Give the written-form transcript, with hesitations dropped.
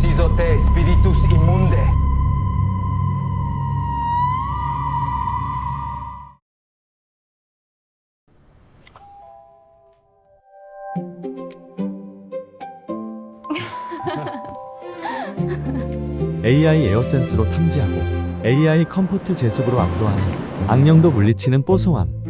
exorcizo te spiritus immunde. AI 에어센스로 탐지하고 AI 컴포트 제습으로 압도하는 악령도 물리치는 뽀송함.